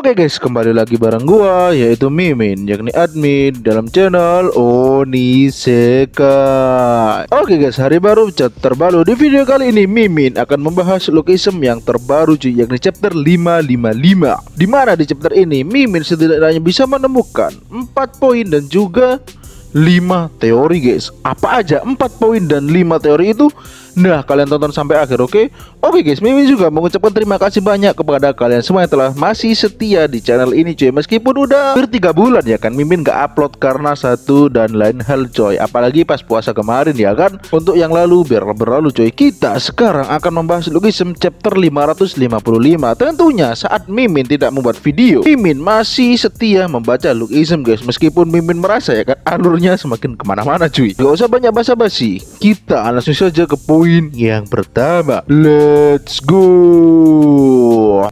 Oke guys, kembali lagi bareng gua yaitu Mimin, yakni admin dalam channel Onisekai. Oke guys, hari baru chat terbaru. Di video kali ini Mimin akan membahas logism yang terbaru cuy, yakni chapter 555. Dimana di chapter ini Mimin setidaknya bisa menemukan 4 poin dan juga 5 teori guys. Apa aja 4 poin dan 5 teori itu? Nah, kalian tonton sampai akhir, oke? Oke guys, Mimin juga mengucapkan terima kasih banyak kepada kalian semua yang telah masih setia di channel ini cuy. Meskipun udah hampir 3 bulan ya kan Mimin gak upload karena satu dan lain hal coy. Apalagi pas puasa kemarin ya kan. Untuk yang lalu biar berlalu coy. Kita sekarang akan membahas logism chapter 555. Tentunya saat Mimin tidak membuat video, Mimin masih setia membaca logism guys. Meskipun Mimin merasa ya kan alurnya semakin kemana-mana cuy. Gak usah banyak basa-basi, kita langsung saja ke poin yang pertama. Let's go.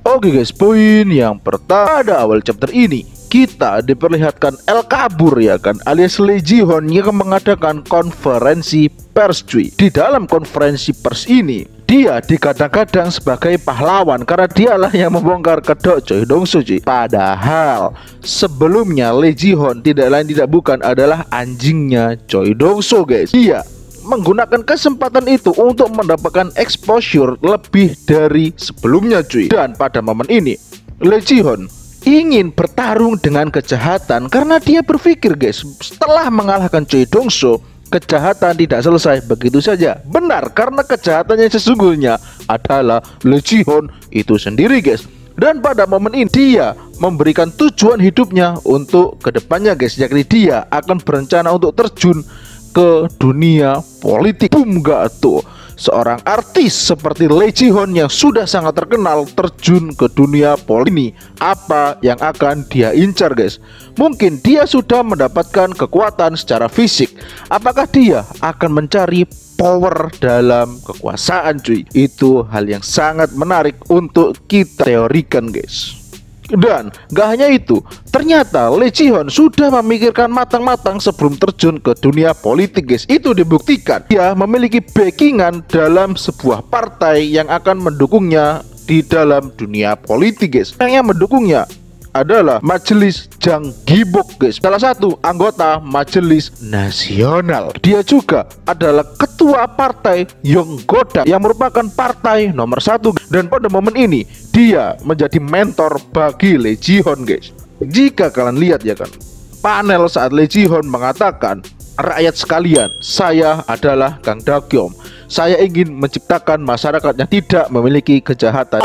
Oke guys, poin yang pertama, pada awal chapter ini kita diperlihatkan El Kabur ya kan, alias Lee Ji-hoon yang mengadakan konferensi pers cuy. Di dalam konferensi pers ini dia digadang-gadang sebagai pahlawan karena dialah yang membongkar kedok Choi Dong-soo cuy. Padahal sebelumnya Lee Ji-hoon tidak lain tidak bukan adalah anjingnya Choi Dong-soo guys. Dia menggunakan kesempatan itu untuk mendapatkan exposure lebih dari sebelumnya cuy. Dan pada momen ini Lee Ji-hoon ingin bertarung dengan kejahatan karena dia berpikir guys, setelah mengalahkan Choi Dong-soo, kejahatan tidak selesai begitu saja. Benar, karena kejahatannya sesungguhnya adalah Lee Ji-hoon itu sendiri guys. Dan pada momen ini dia memberikan tujuan hidupnya untuk kedepannya guys, yakni dia akan berencana untuk terjun ke dunia politik. Boom, gak tuh, seorang artis seperti Lee Ji-hoon yang sudah sangat terkenal terjun ke dunia politik ini. Apa yang akan dia incar guys? Mungkin dia sudah mendapatkan kekuatan secara fisik. Apakah dia akan mencari power dalam kekuasaan cuy? Itu hal yang sangat menarik untuk kita teorikan guys. Dan gak hanya itu, ternyata Lee Ji-hoon sudah memikirkan matang-matang sebelum terjun ke dunia politik guys. Itu dibuktikan dia memiliki backingan dalam sebuah partai yang akan mendukungnya di dalam dunia politik guys. Yang mendukungnya adalah Majelis Jang Gi-bok guys, salah satu anggota Majelis Nasional. Dia juga adalah ketua partai Yonggoda yang merupakan partai nomor 1. Dan pada momen ini dia menjadi mentor bagi Lee Ji-hoon guys. Jika kalian lihat ya kan, panel saat Lee Ji-hoon mengatakan, rakyat sekalian, saya adalah Kang Da-kyom. Saya ingin menciptakan masyarakat yang tidak memiliki kejahatan.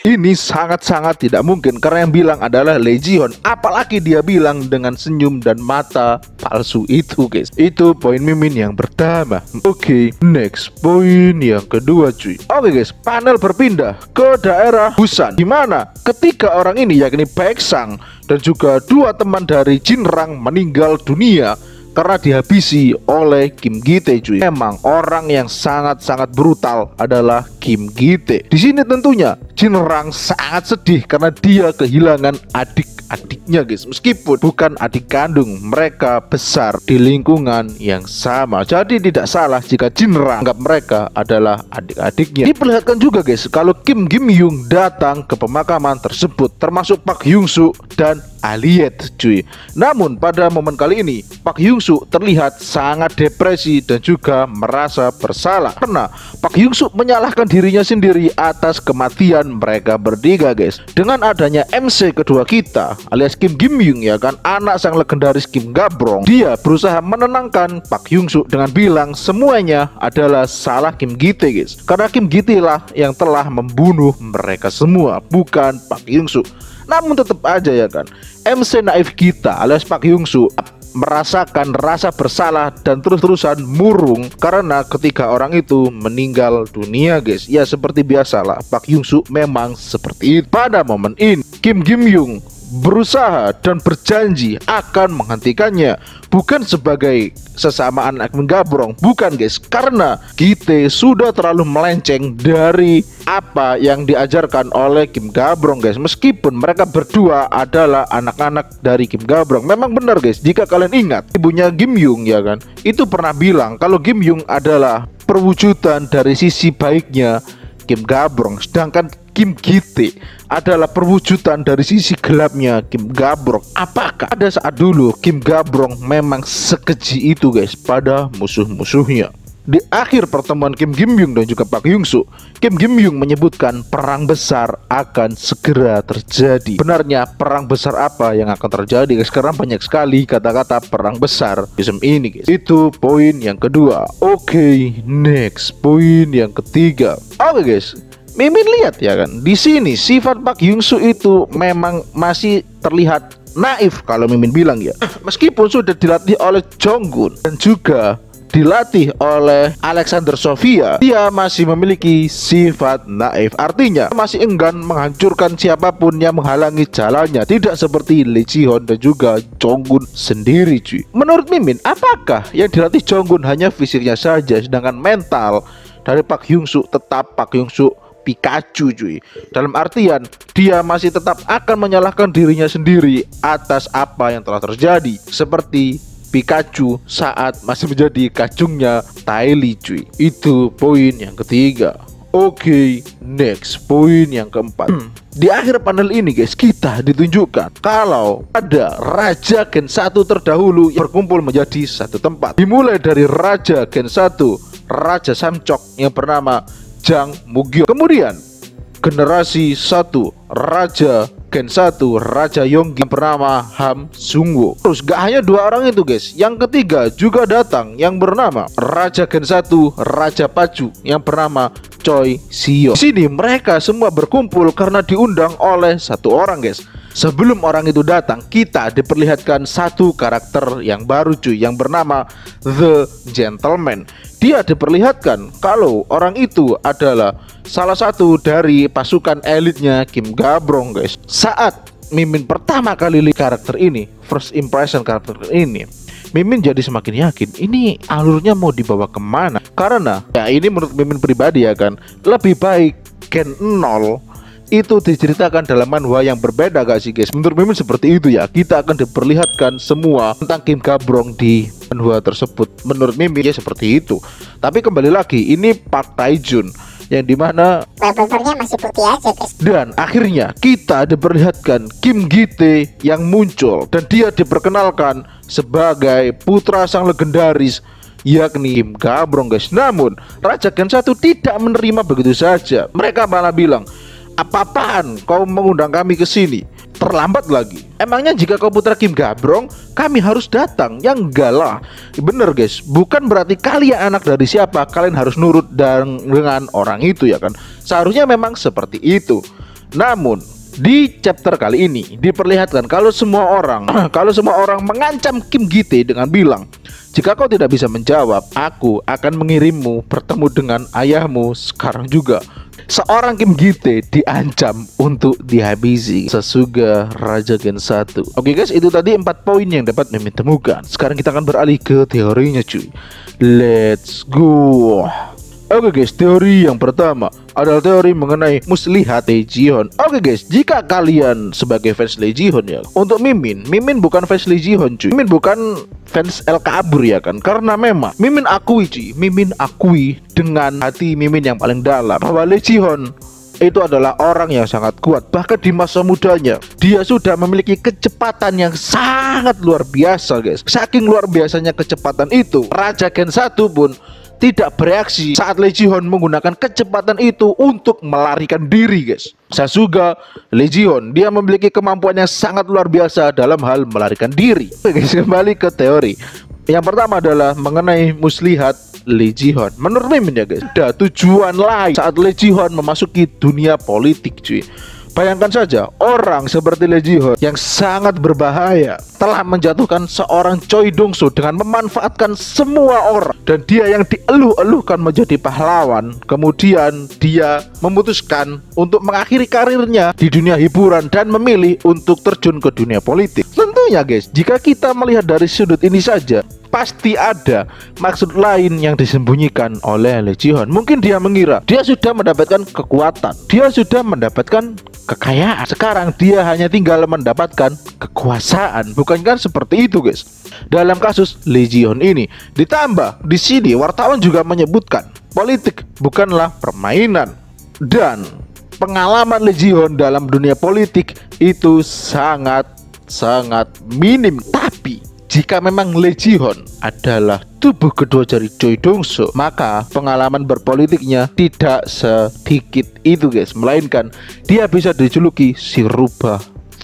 Ini sangat-sangat tidak mungkin karena yang bilang adalah Lee Ji-hoon. Apalagi dia bilang dengan senyum dan mata palsu itu guys. Itu poin Mimin yang pertama. Oke, next poin yang kedua cuy. Oke guys, panel berpindah ke daerah Busan, dimana ketiga orang ini yakni Baek Sang dan juga 2 teman dari Jin Rang meninggal dunia karena dihabisi oleh Kim Gi-tae cuy. Memang orang yang sangat-sangat brutal adalah Kim Gi-tae. Di sini tentunya Jin Rang sangat sedih karena dia kehilangan adik-adiknya guys. Meskipun bukan adik kandung, mereka besar di lingkungan yang sama. Jadi tidak salah jika Jin Rang anggap mereka adalah adik-adiknya. Diperlihatkan juga guys kalau Kim Gi-myung datang ke pemakaman tersebut, termasuk Park Hyung-soo dan Aliet cuy. Namun pada momen kali ini Park Hyung-soo terlihat sangat depresi dan juga merasa bersalah karena Park Hyung-soo menyalahkan dirinya sendiri atas kematian mereka bertiga guys. Dengan adanya MC kedua kita alias Kim Gi-myung ya kan, anak sang legendaris Kim Ga-brong, dia berusaha menenangkan Park Hyung-soo dengan bilang semuanya adalah salah Kim Gi-tae guys. Karena Kim Gi-tae lah yang telah membunuh mereka semua, bukan Park Hyung-soo. Namun tetap aja ya kan, MC naif kita alias Park Hyung-soo merasakan rasa bersalah dan terus-terusan murung karena ketiga orang itu meninggal dunia guys. Ya seperti biasalah, Park Hyung-soo memang seperti itu. Pada momen ini Kim Gi-myung berusaha dan berjanji akan menghentikannya, bukan sebagai sesama anak menggabrong, bukan guys, karena kita sudah terlalu melenceng dari apa yang diajarkan oleh Kim Ga-brong guys. Meskipun mereka berdua adalah anak-anak dari Kim Ga-brong, memang benar guys, jika kalian ingat ibunya Kim Yung ya kan, itu pernah bilang kalau Kim Yung adalah perwujudan dari sisi baiknya Kim Ga-brong, sedangkan Kim Gite adalah perwujudan dari sisi gelapnya Kim Gabrong? Apakah ada saat dulu Kim Gabrong memang sekeji itu guys pada musuh-musuhnya? Di akhir pertemuan Kim Gim-yung dan juga Park Hyung-soo, Kim Gim-yung menyebutkan perang besar akan segera terjadi. Benarnya perang besar apa yang akan terjadi guys? Sekarang banyak sekali kata-kata perang besar di film ini guys. Itu poin yang kedua. Oke, next poin yang ketiga. Oke guys, Mimin lihat ya kan, di sini sifat Park Hyung-soo itu memang masih terlihat naif kalau Mimin bilang ya. Meskipun sudah dilatih oleh Jong-gun dan juga dilatih oleh Alexander Sofia, dia masih memiliki sifat naif. Artinya masih enggan menghancurkan siapapun yang menghalangi jalannya, tidak seperti Lee Ji-hoon dan juga Jong-gun sendiri cuy. Menurut Mimin, apakah yang dilatih Jong-gun hanya fisiknya saja, sedangkan mental dari Park Hyung-soo tetap Park Hyung-soo Pikachu cuy? Dalam artian dia masih tetap akan menyalahkan dirinya sendiri atas apa yang telah terjadi, seperti Pikachu saat masih menjadi kacungnya Ty Lee cuy. Itu poin yang ketiga. Oke, next poin yang keempat. Di akhir panel ini guys, kita ditunjukkan kalau ada Raja Gen 1 terdahulu yang berkumpul menjadi satu tempat. Dimulai dari Raja Gen 1, Raja Samchok yang bernama Jang Mugyo. Kemudian generasi 1, Raja Gen 1, Raja Yonggi yang bernama Ham Sungwo. Terus gak hanya dua orang itu guys, yang ketiga juga datang yang bernama Raja Gen 1, Raja Pacu yang bernama Choi Seo. Di sini mereka semua berkumpul karena diundang oleh satu orang guys. Sebelum orang itu datang, kita diperlihatkan satu karakter yang baru cuy, yang bernama The Gentleman. Dia diperlihatkan kalau orang itu adalah salah satu dari pasukan elitnya Kim Gabrong guys. Saat Mimin pertama kali lihat karakter ini, first impression karakter ini, Mimin jadi semakin yakin ini alurnya mau dibawa kemana. Karena ya ini menurut Mimin pribadi ya kan, lebih baik Gen 0 itu diceritakan dalam manhwa yang berbeda gak sih guys? Menurut Mimin seperti itu ya. Kita akan diperlihatkan semua tentang Kim Gabrong di manhwa tersebut. Menurut Mimin ya seperti itu. Tapi kembali lagi, ini Park Tae-jun yang dimana wallpapernya masih putih aja guys. Dan akhirnya kita diperlihatkan Kim Gite yang muncul, dan dia diperkenalkan sebagai putra sang legendaris yakni Kim Gabrong guys. Namun Raja Gen 1 tidak menerima begitu saja. Mereka malah bilang, apa-apaan kau mengundang kami ke sini? Terlambat lagi. Emangnya jika kau putra Kim Gabrong, kami harus datang? Ya enggak lah. Bener guys, bukan berarti kalian anak dari siapa kalian harus nurut dengan orang itu ya kan. Seharusnya memang seperti itu. Namun di chapter kali ini diperlihatkan kalau semua orang mengancam Kim Gite dengan bilang, jika kau tidak bisa menjawab, aku akan mengirimmu bertemu dengan ayahmu sekarang juga. Seorang Kim Gite diancam untuk dihabisi sesuga Raja Gen 1. Oke guys, itu tadi 4 poin yang dapat Mimin temukan. Sekarang kita akan beralih ke teorinya cuy. Let's go. Oke guys, teori yang pertama adalah teori mengenai muslihat Lee Ji-hoon. Oke guys, jika kalian sebagai fans Lee Ji-hoon ya, untuk Mimin bukan fans Lee Ji-hoon cuy. Mimin bukan fans El Kabur ya kan. Karena memang Mimin akui cuy, Mimin akui dengan hati Mimin yang paling dalam bahwa Lee Ji-hoon itu adalah orang yang sangat kuat. Bahkan di masa mudanya dia sudah memiliki kecepatan yang sangat luar biasa guys. Saking luar biasanya kecepatan itu, Raja Gen 1 pun tidak bereaksi saat Lee Ji-hoon menggunakan kecepatan itu untuk melarikan diri guys. Sasuga Lee Ji-hoon, dia memiliki kemampuan yang sangat luar biasa dalam hal melarikan diri. Oke guys, kembali ke teori. Yang pertama adalah mengenai muslihat Lee Ji-hoon. Menurut Mimin ya guys, ada tujuan lain saat Lee Ji-hoon memasuki dunia politik cuy. Bayangkan saja, orang seperti Lee Ji-hoon yang sangat berbahaya telah menjatuhkan seorang Choi Dong-soo dengan memanfaatkan semua orang, dan dia yang dieluh-eluhkan menjadi pahlawan, kemudian dia memutuskan untuk mengakhiri karirnya di dunia hiburan dan memilih untuk terjun ke dunia politik. Tentunya guys, jika kita melihat dari sudut ini saja, pasti ada maksud lain yang disembunyikan oleh Lee Ji-hoon. Mungkin dia mengira dia sudah mendapatkan kekuatan, dia sudah mendapatkan kekayaan, sekarang dia hanya tinggal mendapatkan kekuasaan. Bukan kan seperti itu guys dalam kasus Lee Ji-hoon ini. Ditambah di sini wartawan juga menyebutkan politik bukanlah permainan, dan pengalaman Lee Ji-hoon dalam dunia politik itu sangat minim. Tapi jika memang Lee Ji-hoon adalah tubuh kedua dari Choi Dong-soo, maka pengalaman berpolitiknya tidak sedikit itu guys, melainkan dia bisa dijuluki si rubah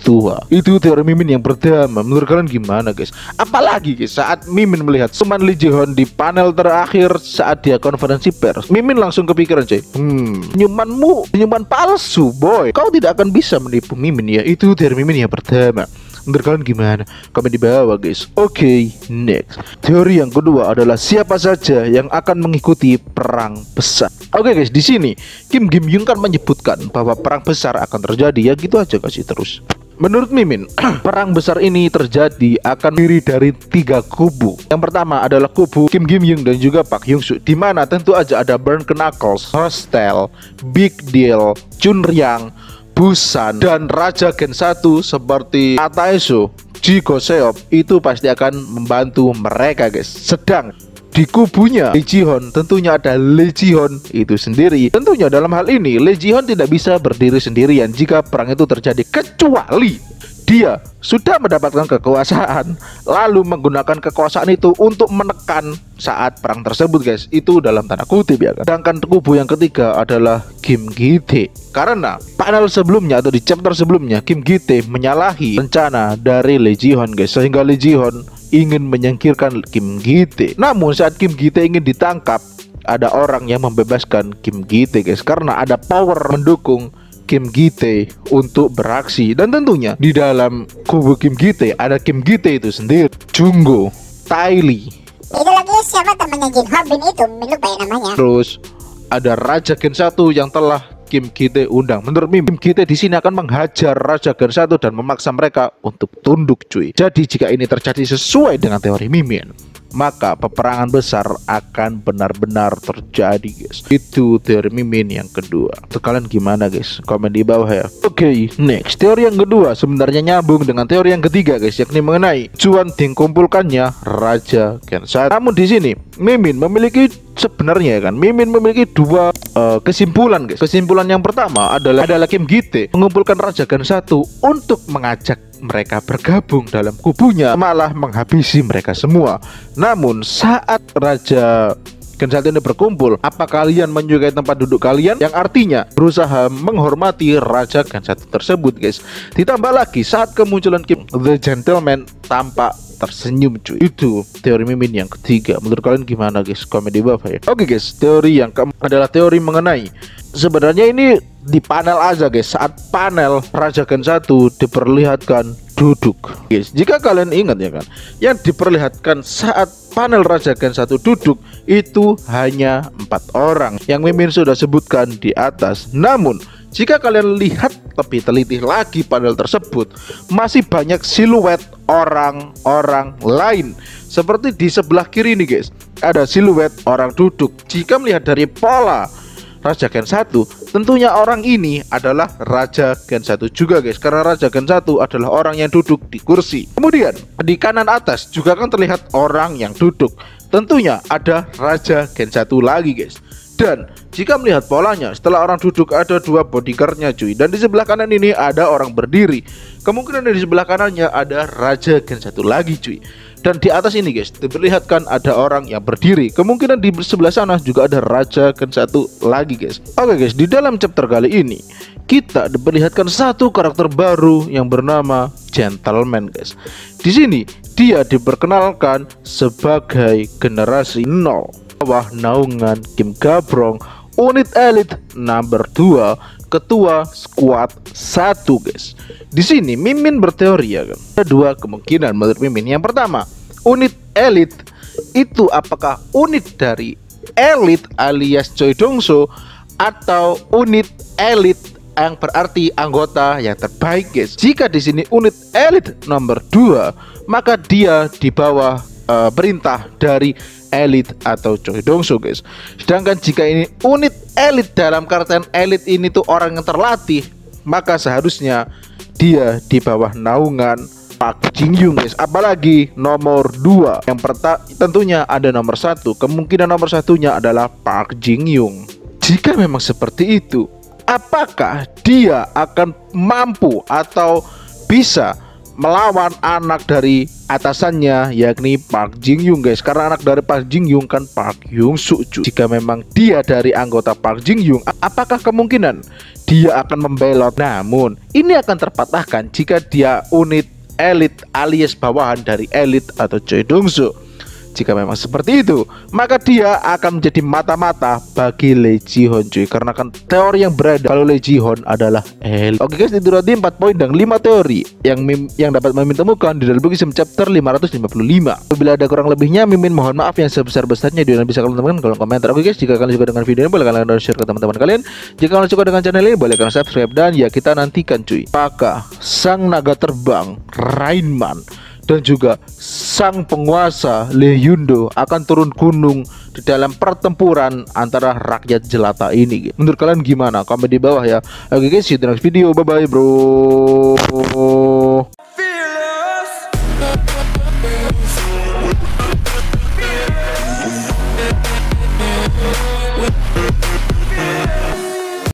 tua. Itu teori Mimin yang pertama. Menurut kalian gimana guys? Apalagi guys, saat Mimin melihat teman Lee Ji-hoon di panel terakhir saat dia konferensi pers, Mimin langsung kepikiran coy, senyuman palsu boy. Kau tidak akan bisa menipu Mimin ya. Itu teori Mimin yang pertama. Menurut kalian gimana? Komen di bawah guys. Oke, next. Teori yang kedua adalah siapa saja yang akan mengikuti perang besar. Oke guys, di sini Kim Gim-young kan menyebutkan bahwa perang besar akan terjadi. Ya gitu aja kasih terus. Menurut Mimin, perang besar ini terjadi akan terdiri dari 3 kubu. Yang pertama adalah kubu Kim Gim-young dan juga Park Hyung-soo, di mana tentu aja ada Burn Knuckles, Hostel, Big Deal, Chun Ryang, Busan, dan Raja Gen 1 seperti Ataeso, Ji Go-seop itu pasti akan membantu mereka guys. Sedang di kubunya Lee Ji-hoon tentunya ada Lee Ji-hoon itu sendiri. Tentunya dalam hal ini Lee Ji-hoon tidak bisa berdiri sendirian jika perang itu terjadi, kecuali dia sudah mendapatkan kekuasaan lalu menggunakan kekuasaan itu untuk menekan saat perang tersebut guys. Itu dalam tanda kutip ya kan. Sedangkan kubu yang ketiga adalah Kim Gi-tae, karena panel sebelumnya atau di chapter sebelumnya Kim Gi-tae menyalahi rencana dari Lee Ji-hoon guys, sehingga Lee Ji-hoon ingin menyingkirkan Kim Gi-tae. Namun saat Kim Gi-tae ingin ditangkap, ada orang yang membebaskan Kim Gi-tae guys, karena ada power mendukung Kim Gi-tae untuk beraksi. Dan tentunya di dalam kubu Kim Gi-tae ada Kim Gi-tae itu sendiri, Junggo, Ty Lee, itu lagi siapa temannya Jin Ho Bin itu, lupa ya namanya. Terus ada Raja Gen 1 yang telah Kim Gi-tae undang. Menurut Kim Gi-tae di sini akan menghajar Raja Gen 1 dan memaksa mereka untuk tunduk cuy. Jadi jika ini terjadi sesuai dengan teori Mimin, maka peperangan besar akan benar-benar terjadi guys. Itu teori Mimin yang kedua. Kalian gimana guys? Komen di bawah ya. Oke, next. Teori yang kedua sebenarnya nyambung dengan teori yang ketiga guys, yakni mengenai tujuan dikumpulkannya Raja Gen 1. Namun di sini Mimin memiliki sebenarnya kan Mimin memiliki dua kesimpulan guys. Kesimpulan yang pertama adalah Kim Gi-tae mengumpulkan Raja Gen 1 untuk mengajak mereka bergabung dalam kubunya, malah menghabisi mereka semua. Namun saat Raja Gen 1 ini berkumpul, apa kalian menyukai tempat duduk kalian? Yang artinya berusaha menghormati Raja Gen 1 tersebut guys. Ditambah lagi saat kemunculan Kim the Gentleman tampak tersenyum cuy. Itu teori Mimin yang ketiga. Menurut kalian gimana guys? Komen di bawah ya. Oke guys, teori yang keempat adalah teori mengenai, sebenarnya ini di panel aja guys. Saat panel Raja Gen 1 diperlihatkan duduk guys. Jika kalian ingat ya kan, yang diperlihatkan saat panel Raja Gen 1 duduk itu hanya 4 orang yang Mimin sudah sebutkan di atas. Namun jika kalian lihat lebih teliti lagi panel tersebut, masih banyak siluet orang-orang lain. Seperti di sebelah kiri nih guys, ada siluet orang duduk. Jika melihat dari pola Raja Gen 1, tentunya orang ini adalah Raja Gen 1 juga guys, karena Raja Gen 1 adalah orang yang duduk di kursi. Kemudian di kanan atas juga kan terlihat orang yang duduk. Tentunya ada Raja Gen 1 lagi guys. Dan jika melihat polanya, setelah orang duduk ada 2 bodyguardnya cuy. Dan di sebelah kanan ini ada orang berdiri. Kemungkinan di sebelah kanannya ada Raja Gen 1 lagi cuy. Dan di atas ini guys, diperlihatkan ada orang yang berdiri. Kemungkinan di sebelah sana juga ada Raja Gen 1 lagi guys. Oke guys, di dalam chapter kali ini kita diperlihatkan satu karakter baru yang bernama Gentleman guys. Di sini dia diperkenalkan sebagai generasi 0 bawah naungan Kim Ga-brong, unit elit number 2, ketua squad 1 guys. Di sini Mimin berteori ya kan, ada 2 kemungkinan menurut Mimin. Yang pertama, unit elit itu apakah unit dari elit alias Choi Dong-soo, atau unit elit yang berarti anggota yang terbaik guys. Jika di sini unit elit nomor 2, maka dia di bawah perintah dari elit atau Choi Dong-soo guys. Sedangkan jika ini unit elit, dalam karakter elit ini tuh orang yang terlatih, maka seharusnya dia di bawah naungan Park Jin-young guys. Apalagi nomor 2 yang tentunya ada nomor 1. Kemungkinan nomor 1-nya adalah Park Jin-young. Jika memang seperti itu, apakah dia akan mampu atau bisa melawan anak dari atasannya, yakni Park Jin Young guys. Karena anak dari Park Jin Young kan Park Hyung Suk cuy. Jika memang dia dari anggota Park Jin Young, apakah kemungkinan dia akan membelot? Namun ini akan terpatahkan jika dia unit elit alias bawahan dari elit atau Choi Dong Suk. Jika memang seperti itu, maka dia akan menjadi mata-mata bagi Lee Ji Hoon cuy. Karena kan teori yang beredar kalau Lee Ji Hoon adalah elit. Oke guys, itu tadi 4 poin dan 5 teori yang dapat Mimin temukan di dalam buku Sim chapter 555. Apabila ada kurang lebihnya, Mimin mohon maaf yang sebesar-besarnya. Dan bisa kalian temukan kolom komentar. Oke guys, jika kalian suka dengan video ini, boleh kalian share ke teman-teman kalian. Jika kalian suka dengan channel ini, boleh kalian subscribe. Dan ya, kita nantikan cuy, apakah sang naga terbang Rainman dan juga sang penguasa Lee Hyun-do akan turun gunung di dalam pertempuran antara rakyat jelata ini. Menurut kalian gimana? Komen di bawah ya. Oke guys, see you di next video. Bye bye bro.